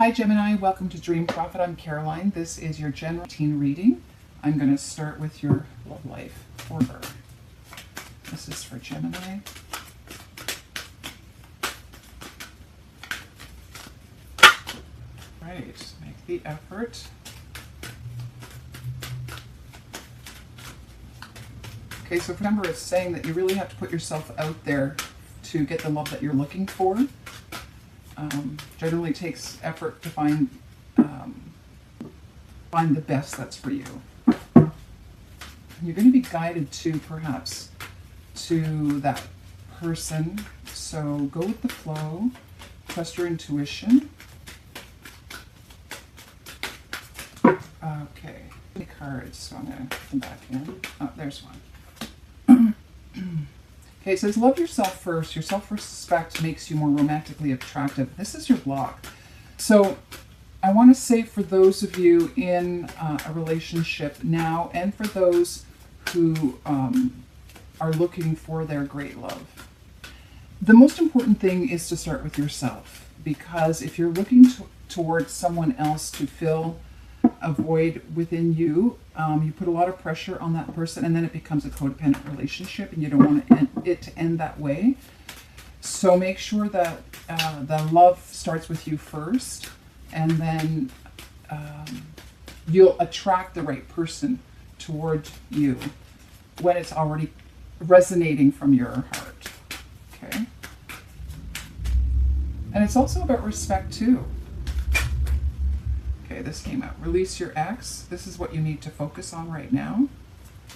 Hi Gemini, welcome to Dream Prophet. I'm Caroline. This is your general teen reading. I'm going to start with your love life for her. This is for Gemini. Right, make the effort. Okay, so remember it's saying that you really have to put yourself out there to get the love that you're looking for. Generally takes effort to find the best that's for you. You're going to be guided to perhaps to that person, so go with the flow, trust your intuition. Okay, any cards, so I'm going to come back in. Oh, there's one. Okay, it says love yourself first. Your self-respect makes you more romantically attractive. This is your block. So I want to say for those of you in a relationship now and for those who are looking for their great love, the most important thing is to start with yourself, because if you're looking towards someone else to fill a void within you, you put a lot of pressure on that person, and then it becomes a codependent relationship, and you don't want it to end that way. So make sure that the love starts with you first, and then you'll attract the right person toward you when it's already resonating from your heart. Okay? And it's also about respect too. Okay, this came out. Release your ex. This is what you need to focus on right now.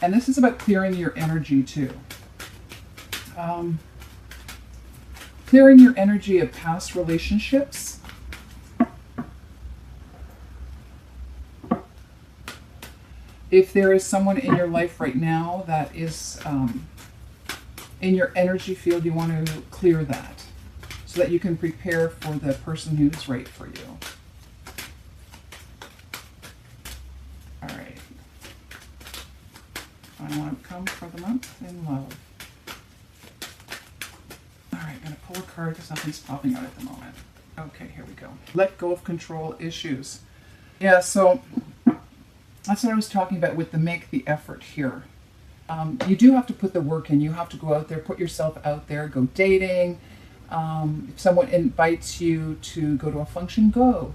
And this is about clearing your energy too. Clearing your energy of past relationships. If there is someone in your life right now that is in your energy field, you want to clear that so that you can prepare for the person who's right for you. Final outcome for the month in love. All right, I'm going to pull a card because nothing's popping out at the moment. Okay, here we go. Let go of control issues. Yeah, so that's what I was talking about with the make the effort here. You do have to put the work in. You have to go out there, put yourself out there, go dating. If someone invites you to go to a function, go.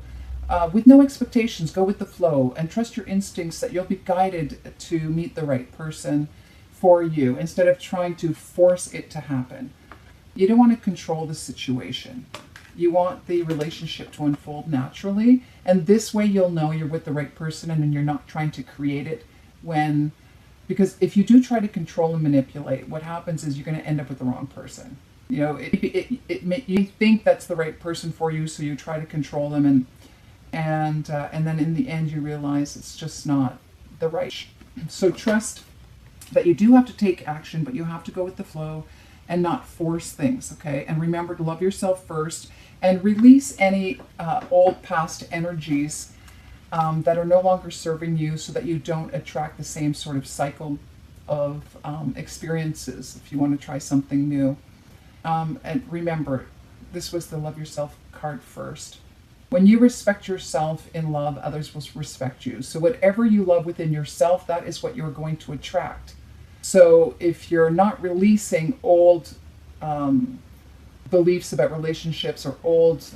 With no expectations, go with the flow and trust your instincts that you'll be guided to meet the right person for you instead of trying to force it to happen. You don't want to control the situation. You want the relationship to unfold naturally, and this way you'll know you're with the right person and you're not trying to create it because if you do try to control and manipulate, what happens is you're going to end up with the wrong person. You know, you think that's the right person for you, so you try to control them and then in the end you realize it's just not the right. So trust that you do have to take action, but you have to go with the flow and not force things, okay? And remember to love yourself first and release any old past energies that are no longer serving you so that you don't attract the same sort of cycle of experiences if you want to try something new. And remember, this was the love yourself card first. When you respect yourself in love, others will respect you. So whatever you love within yourself, that is what you're going to attract. So if you're not releasing old beliefs about relationships or old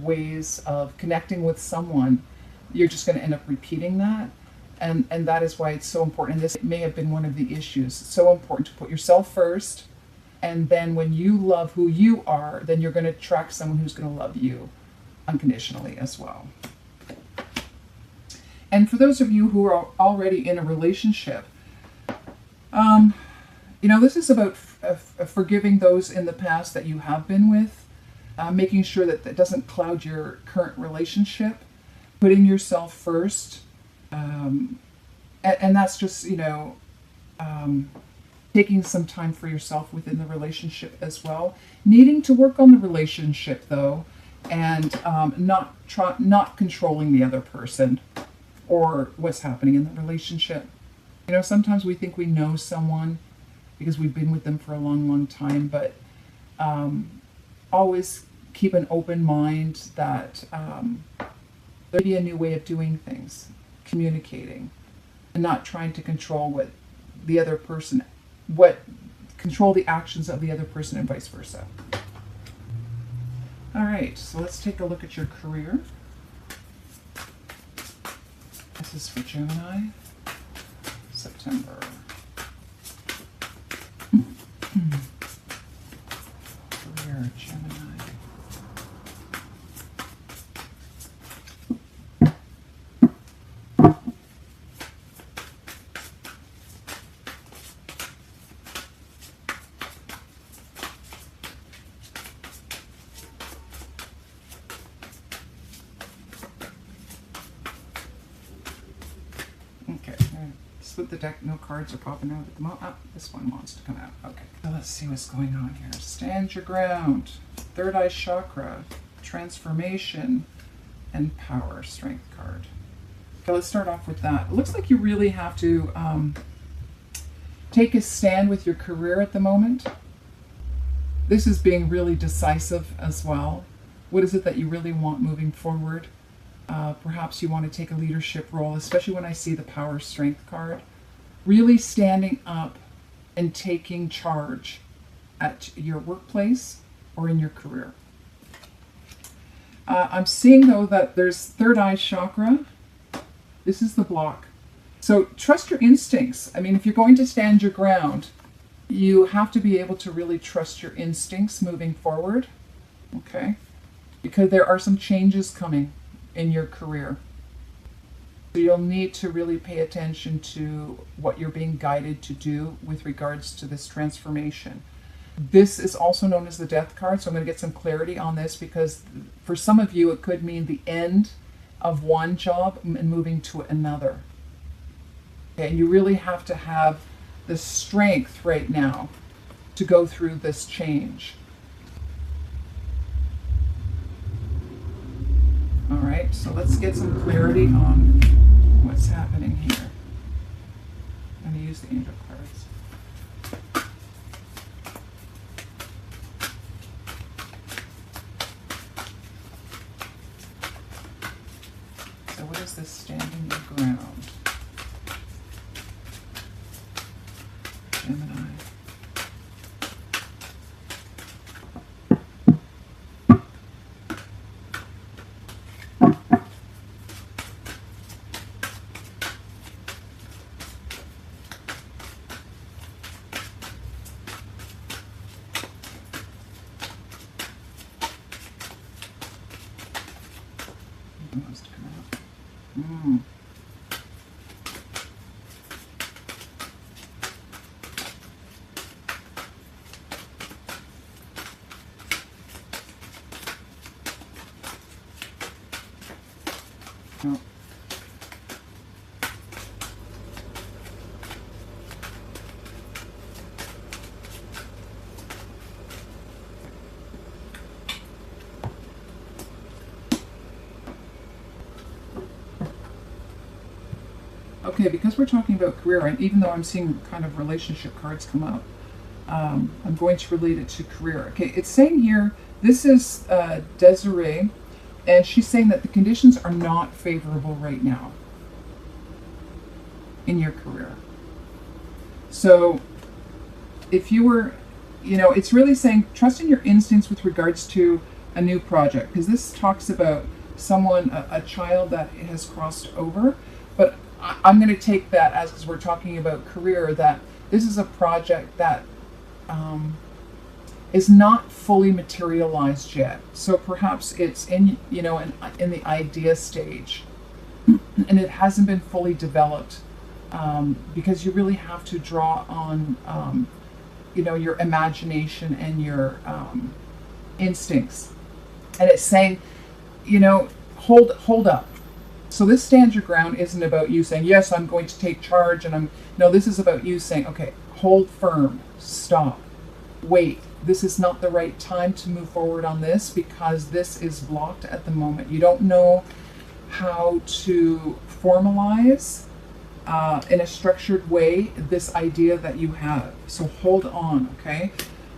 ways of connecting with someone, you're just going to end up repeating that. And that is why it's so important. And this may have been one of the issues. It's so important to put yourself first. And then when you love who you are, then you're going to attract someone who's going to love you unconditionally as well. And for those of you who are already in a relationship, this is about forgiving those in the past that you have been with, making sure that that doesn't cloud your current relationship, putting yourself first. And that's just, taking some time for yourself within the relationship as well. Needing to work on the relationship though, and not controlling the other person or what's happening in the relationship. Sometimes we think we know someone because we've been with them for a long, long time, but always keep an open mind that there may be a new way of doing things, communicating, and not trying to control what the other person, control the actions of the other person and vice versa. All right, so let's take a look at your career. This is for Gemini, September. Career, Gemini. Okay, split the deck. No cards are popping out at the moment. Oh, this one wants to come out. Okay, so let's see what's going on here. Stand your ground. Third eye chakra, transformation, and power, strength card. Okay, let's start off with that. It looks like you really have to take a stand with your career at the moment. This is being really decisive as well. What is it that you really want moving forward? Perhaps you want to take a leadership role, especially when I see the power strength card. Really standing up and taking charge at your workplace or in your career. I'm seeing though that there's third eye chakra. This is the block. So trust your instincts. I mean, if you're going to stand your ground, you have to be able to really trust your instincts moving forward. Okay? Because there are some changes coming in your career. So you'll need to really pay attention to what you're being guided to do with regards to this transformation. This is also known as the death card, so I'm going to get some clarity on this because for some of you it could mean the end of one job and moving to another. Okay, and you really have to have the strength right now to go through this change. All right, so let's get some clarity on what's happening here. I'm going to use the angel cards. So what is this standing your ground? Gemini. Wants to come out. No. Okay, because we're talking about career, and even though I'm seeing kind of relationship cards come up, I'm going to relate it to career. Okay, it's saying here, this is Desiree, and she's saying that the conditions are not favorable right now in your career. So if you were, it's really saying trust in your instincts with regards to a new project, because this talks about someone, a child that has crossed over, but I'm going to take that as, because we're talking about career, that this is a project that is not fully materialized yet. So perhaps it's in the idea stage, and it hasn't been fully developed, because you really have to draw on your imagination and your instincts. And it's saying, hold up. So this stand your ground isn't about you saying, yes, I'm going to take charge, and no, this is about you saying, okay, hold firm, stop, wait. This is not the right time to move forward on this because this is blocked at the moment. You don't know how to formalize in a structured way this idea that you have. So hold on, okay?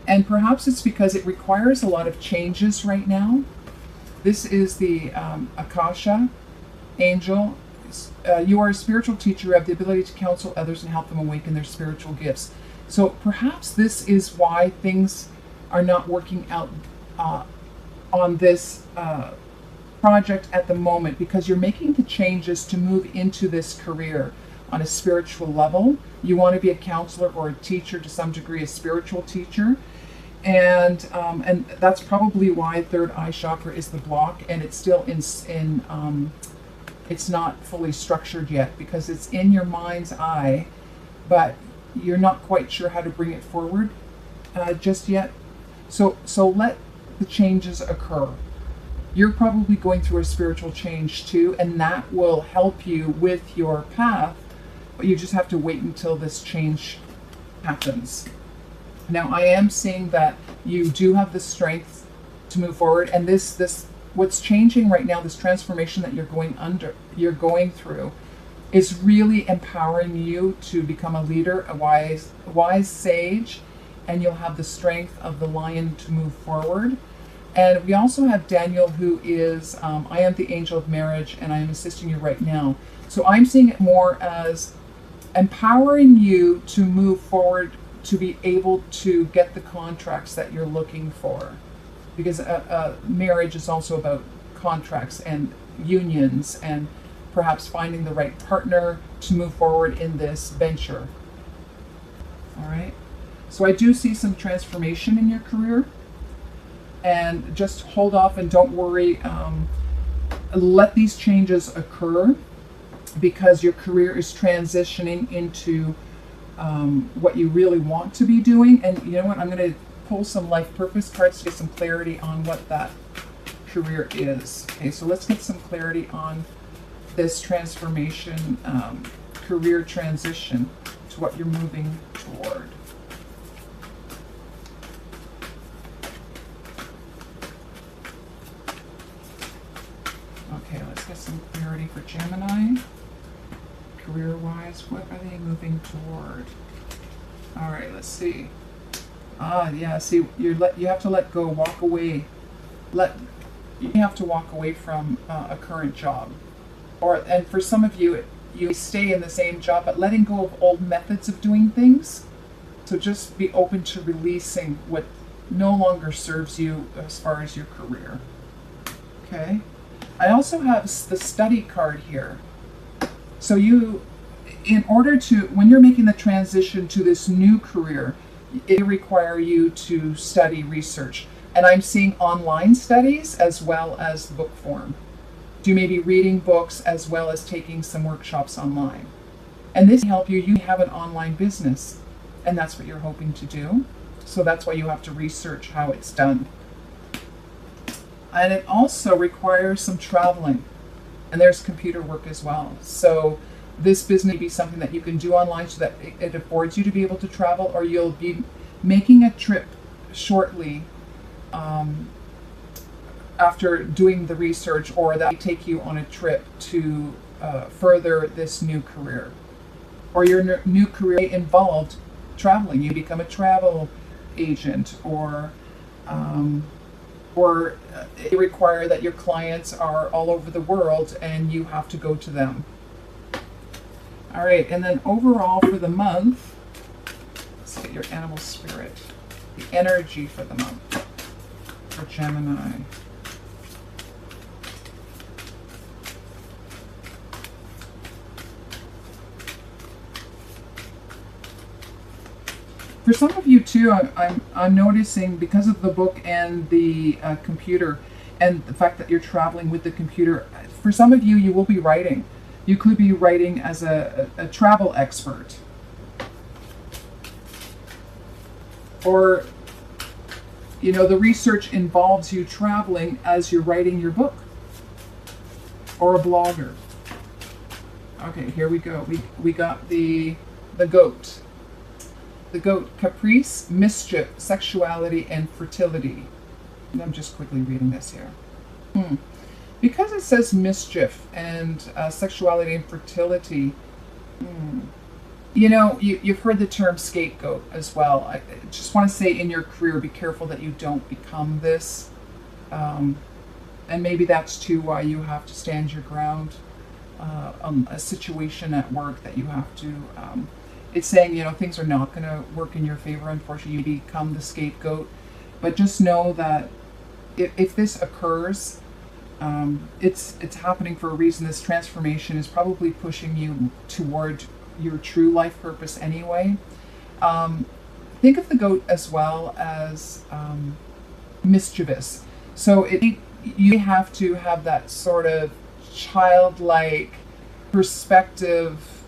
And perhaps it's because it requires a lot of changes right now. This is the Akasha angel. You are a spiritual teacher. You have the ability to counsel others and help them awaken their spiritual gifts. So perhaps this is why things are not working out on this project at the moment, because you're making the changes to move into this career on a spiritual level. You want to be a counselor or a teacher to some degree, a spiritual teacher. And that's probably why third eye chakra is the block, and it's still it's not fully structured yet because it's in your mind's eye, but you're not quite sure how to bring it forward just yet. So let the changes occur. You're probably going through a spiritual change too, and that will help you with your path, but you just have to wait until this change happens. Now, I am seeing that you do have the strength to move forward, and this what's changing right now, this transformation that you're going through, is really empowering you to become a leader, a wise sage, and you'll have the strength of the lion to move forward. And we also have Daniel, who is, I am the angel of marriage, and I am assisting you right now. So I'm seeing it more as empowering you to move forward, to be able to get the contracts that you're looking for. Because marriage is also about contracts and unions and perhaps finding the right partner to move forward in this venture. All right. So I do see some transformation in your career. And just hold off and don't worry. Let these changes occur because your career is transitioning into what you really want to be doing. And you know what? I'm going to pull some life purpose cards to get some clarity on what that career is. Okay, so let's get some clarity on this transformation, career transition to what you're moving toward. Okay, let's get some clarity for Gemini. Career-wise, what are they moving toward? All right, let's see. Yeah, see, you have to let go, walk away. You have to walk away from a current job. And for some of you, you stay in the same job, but letting go of old methods of doing things. So just be open to releasing what no longer serves you as far as your career. Okay? I also have the study card here. So in order to, when you're making the transition to this new career, it require you to study, research. And I'm seeing online studies as well as book form. You may be reading books as well as taking some workshops online. And this will help you. You have an online business, and that's what you're hoping to do. So that's why you have to research how it's done. And it also requires some traveling. And there's computer work as well. So this business may be something that you can do online so that it affords you to be able to travel, or you'll be making a trip shortly after doing the research, or that may take you on a trip to further this new career. Or your new career involved traveling. You become a travel agent, or it require that your clients are all over the world and you have to go to them. All right, and then overall for the month, let's get your animal spirit, the energy for the month for Gemini. For some of you too, I'm noticing, because of the book and the computer and the fact that you're traveling with the computer, for some of you, you will be writing. You could be writing as a travel expert. Or, you know, the research involves you traveling as you're writing your book. Or a blogger. Okay, here we go. We got the goat. The goat, caprice, mischief, sexuality, and fertility. And I'm just quickly reading this here. Because it says mischief and sexuality and fertility, You know, you've heard the term scapegoat as well. I just want to say in your career, be careful that you don't become this. And maybe that's too why you have to stand your ground on a situation at work that you have to. It's saying, you know, things are not going to work in your favor. Unfortunately, you become the scapegoat. But just know that if this occurs, it's happening for a reason. This transformation is probably pushing you toward your true life purpose anyway. Think of the goat as well as mischievous. So you have to have that sort of childlike perspective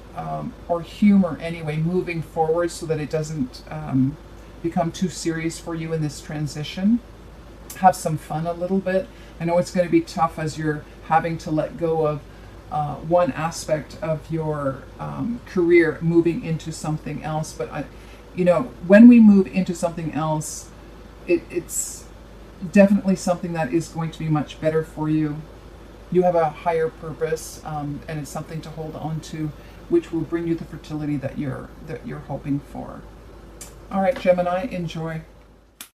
or humor anyway, moving forward so that it doesn't become too serious for you in this transition. Have some fun a little bit. I know it's going to be tough as you're having to let go of one aspect of your career, moving into something else. But you know, when we move into something else, it's definitely something that is going to be much better for you. You have a higher purpose, and it's something to hold on to, which will bring you the fertility that you're hoping for. All right, Gemini, enjoy.